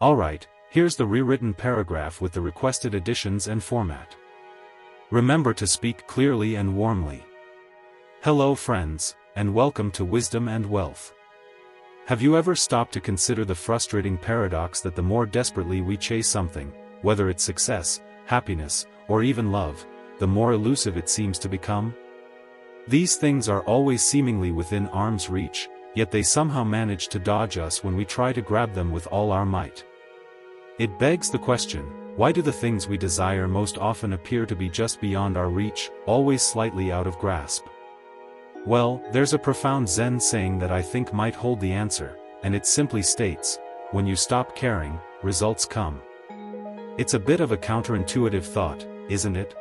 Alright, here's the rewritten paragraph with the requested additions and format. Remember to speak clearly and warmly. Hello friends, and welcome to Wisdom and Wealth. Have you ever stopped to consider the frustrating paradox that the more desperately we chase something, whether it's success, happiness, or even love, the more elusive it seems to become? These things are always seemingly within arm's reach, yet they somehow manage to dodge us when we try to grab them with all our might. It begs the question, why do the things we desire most often appear to be just beyond our reach, always slightly out of grasp? Well, there's a profound Zen saying that I think might hold the answer, and it simply states, when you stop caring, results come. It's a bit of a counterintuitive thought, isn't it?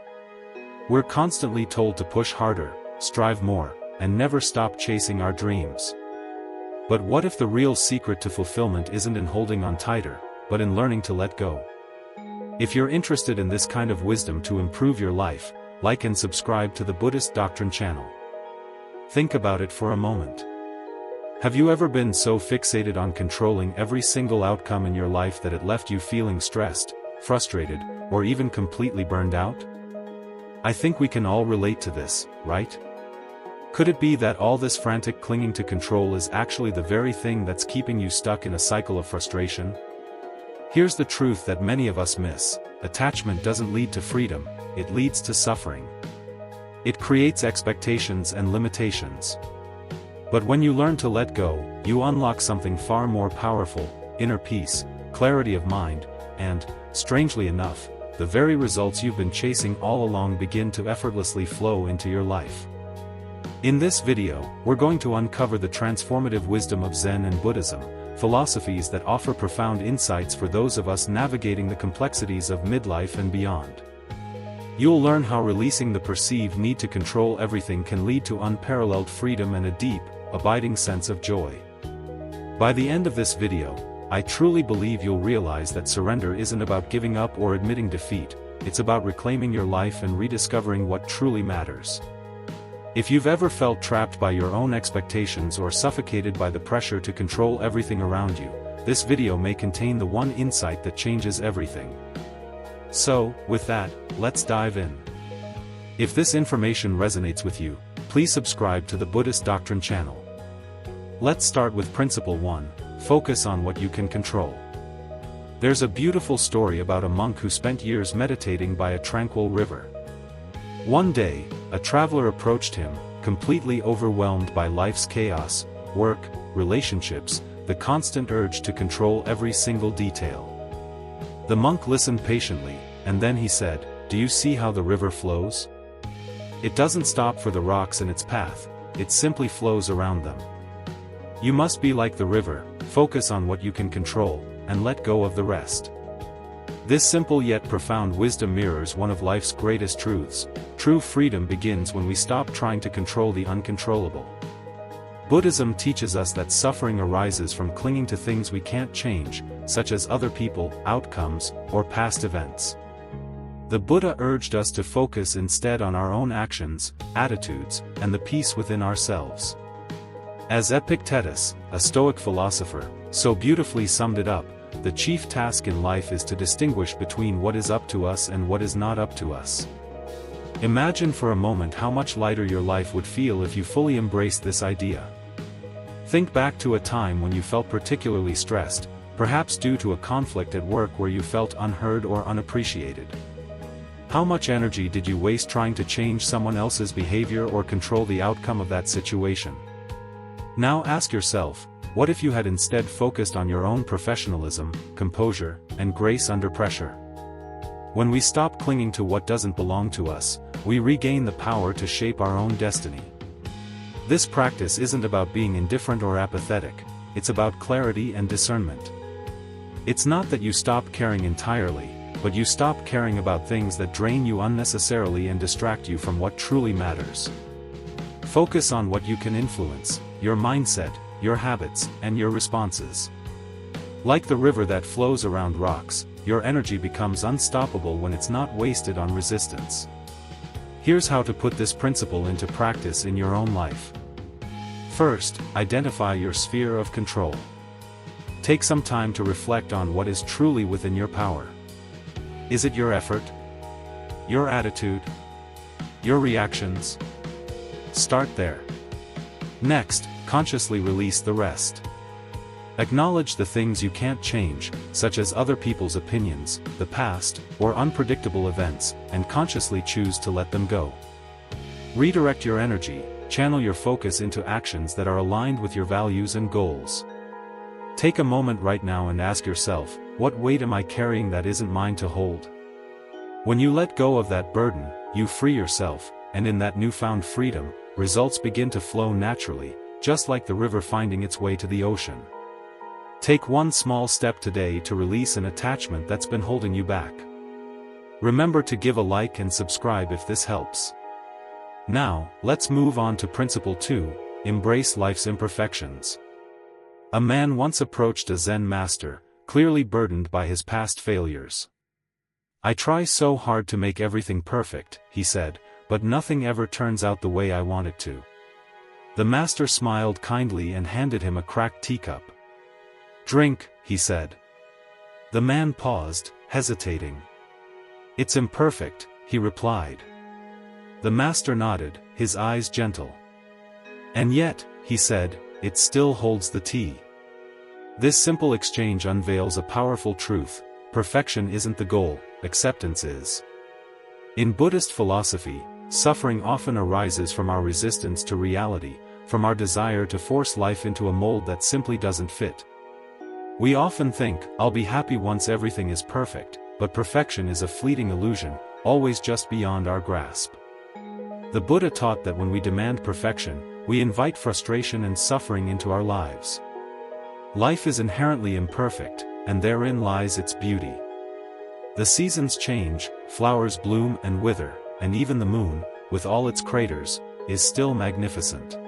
We're constantly told to push harder, strive more, and never stop chasing our dreams. But what if the real secret to fulfillment isn't in holding on tighter, but in learning to let go? If you're interested in this kind of wisdom to improve your life, like and subscribe to the Buddhist Doctrine channel. Think about it for a moment. Have you ever been so fixated on controlling every single outcome in your life that it left you feeling stressed, frustrated, or even completely burned out? I think we can all relate to this, right? Could it be that all this frantic clinging to control is actually the very thing that's keeping you stuck in a cycle of frustration? Here's the truth that many of us miss: attachment doesn't lead to freedom, it leads to suffering. It creates expectations and limitations. But when you learn to let go, you unlock something far more powerful: inner peace, clarity of mind, and, strangely enough, the very results you've been chasing all along begin to effortlessly flow into your life. In this video, we're going to uncover the transformative wisdom of Zen and Buddhism, philosophies that offer profound insights for those of us navigating the complexities of midlife and beyond. You'll learn how releasing the perceived need to control everything can lead to unparalleled freedom and a deep, abiding sense of joy. By the end of this video, I truly believe you'll realize that surrender isn't about giving up or admitting defeat, it's about reclaiming your life and rediscovering what truly matters. If you've ever felt trapped by your own expectations or suffocated by the pressure to control everything around you, this video may contain the one insight that changes everything. So, with that, let's dive in. If this information resonates with you, please subscribe to the Buddhist Doctrine channel. Let's start with Principle 1, focus on what you can control. There's a beautiful story about a monk who spent years meditating by a tranquil river. One day, a traveler approached him, completely overwhelmed by life's chaos, work, relationships, the constant urge to control every single detail. The monk listened patiently, and then he said, "Do you see how the river flows? It doesn't stop for the rocks in its path, it simply flows around them. You must be like the river, focus on what you can control, and let go of the rest." This simple yet profound wisdom mirrors one of life's greatest truths: true freedom begins when we stop trying to control the uncontrollable. Buddhism teaches us that suffering arises from clinging to things we can't change, such as other people, outcomes, or past events. The Buddha urged us to focus instead on our own actions, attitudes, and the peace within ourselves. As Epictetus, a Stoic philosopher, so beautifully summed it up, the chief task in life is to distinguish between what is up to us and what is not up to us. Imagine for a moment how much lighter your life would feel if you fully embraced this idea. Think back to a time when you felt particularly stressed, perhaps due to a conflict at work where you felt unheard or unappreciated. How much energy did you waste trying to change someone else's behavior or control the outcome of that situation? Now ask yourself, what if you had instead focused on your own professionalism, composure, and grace under pressure? When we stop clinging to what doesn't belong to us, we regain the power to shape our own destiny. This practice isn't about being indifferent or apathetic, it's about clarity and discernment. It's not that you stop caring entirely, but you stop caring about things that drain you unnecessarily and distract you from what truly matters. Focus on what you can influence: your mindset, your habits, and your responses. Like the river that flows around rocks, your energy becomes unstoppable when it's not wasted on resistance. Here's how to put this principle into practice in your own life. First, identify your sphere of control. take some time to reflect on what is truly within your power. Is it your effort? Your attitude? Your reactions? Start there. Next, consciously release the rest. Acknowledge the things you can't change, such as other people's opinions, the past, or unpredictable events, and consciously choose to let them go. Redirect your energy, channel your focus into actions that are aligned with your values and goals. Take a moment right now and ask yourself, what weight am I carrying that isn't mine to hold? When you let go of that burden, you free yourself, and in that newfound freedom, results begin to flow naturally, just like the river finding its way to the ocean. Take one small step today to release an attachment that's been holding you back. Remember to give a like and subscribe if this helps. Now, let's move on to Principle 2, Embrace Life's Imperfections. A man once approached a Zen master, clearly burdened by his past failures. "I try so hard to make everything perfect," he said, "but nothing ever turns out the way I want it to." The master smiled kindly and handed him a cracked teacup. "Drink," he said. The man paused, hesitating. "It's imperfect," he replied. The master nodded, his eyes gentle. "And yet," he said, "it still holds the tea." This simple exchange unveils a powerful truth: perfection isn't the goal, acceptance is. In Buddhist philosophy, suffering often arises from our resistance to reality, from our desire to force life into a mold that simply doesn't fit. We often think, "I'll be happy once everything is perfect," but perfection is a fleeting illusion, always just beyond our grasp. The Buddha taught that when we demand perfection, we invite frustration and suffering into our lives. Life is inherently imperfect, and therein lies its beauty. The seasons change, flowers bloom and wither, and even the moon, with all its craters, is still magnificent.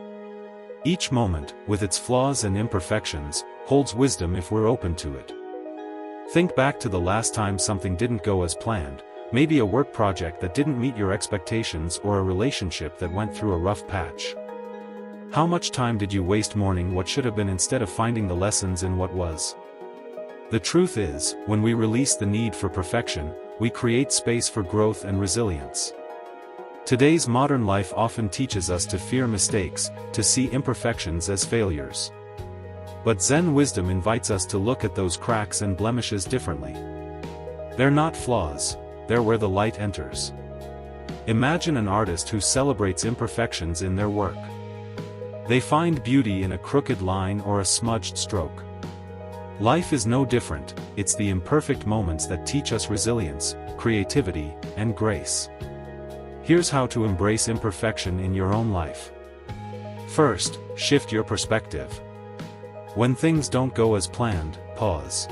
Each moment, with its flaws and imperfections, holds wisdom if we're open to it. Think back to the last time something didn't go as planned, maybe a work project that didn't meet your expectations or a relationship that went through a rough patch. How much time did you waste mourning what should have been instead of finding the lessons in what was? The truth is, when we release the need for perfection, we create space for growth and resilience. Today's modern life often teaches us to fear mistakes, to see imperfections as failures. But Zen wisdom invites us to look at those cracks and blemishes differently. They're not flaws, they're where the light enters. Imagine an artist who celebrates imperfections in their work. They find beauty in a crooked line or a smudged stroke. Life is no different, it's the imperfect moments that teach us resilience, creativity, and grace. Here's how to embrace imperfection in your own life. First, shift your perspective. When things don't go as planned, pause.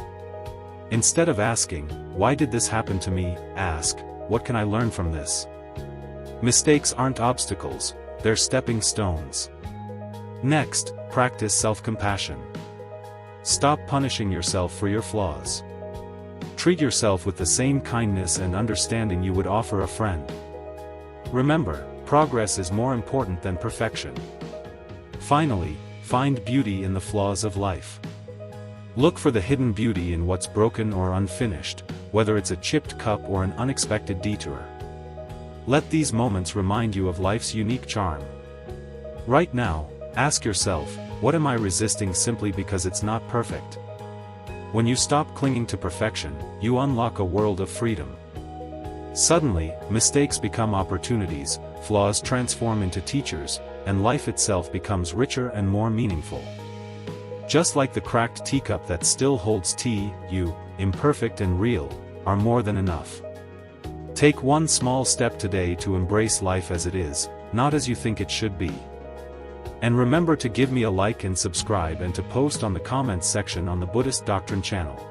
Instead of asking, "Why did this happen to me?" ask, "What can I learn from this?" Mistakes aren't obstacles, they're stepping stones. Next, practice self-compassion. Stop punishing yourself for your flaws. Treat yourself with the same kindness and understanding you would offer a friend. Remember, progress is more important than perfection. Finally, find beauty in the flaws of life. Look for the hidden beauty in what's broken or unfinished, whether it's a chipped cup or an unexpected detour. Let these moments remind you of life's unique charm. Right now, ask yourself, what am I resisting simply because it's not perfect? When you stop clinging to perfection, you unlock a world of freedom. Suddenly, mistakes become opportunities, flaws transform into teachers, and life itself becomes richer and more meaningful. Just like the cracked teacup that still holds tea, you, imperfect and real, are more than enough. Take one small step today to embrace life as it is, not as you think it should be. And remember to give me a like and subscribe and to post on the comments section on the Buddhist Doctrine channel.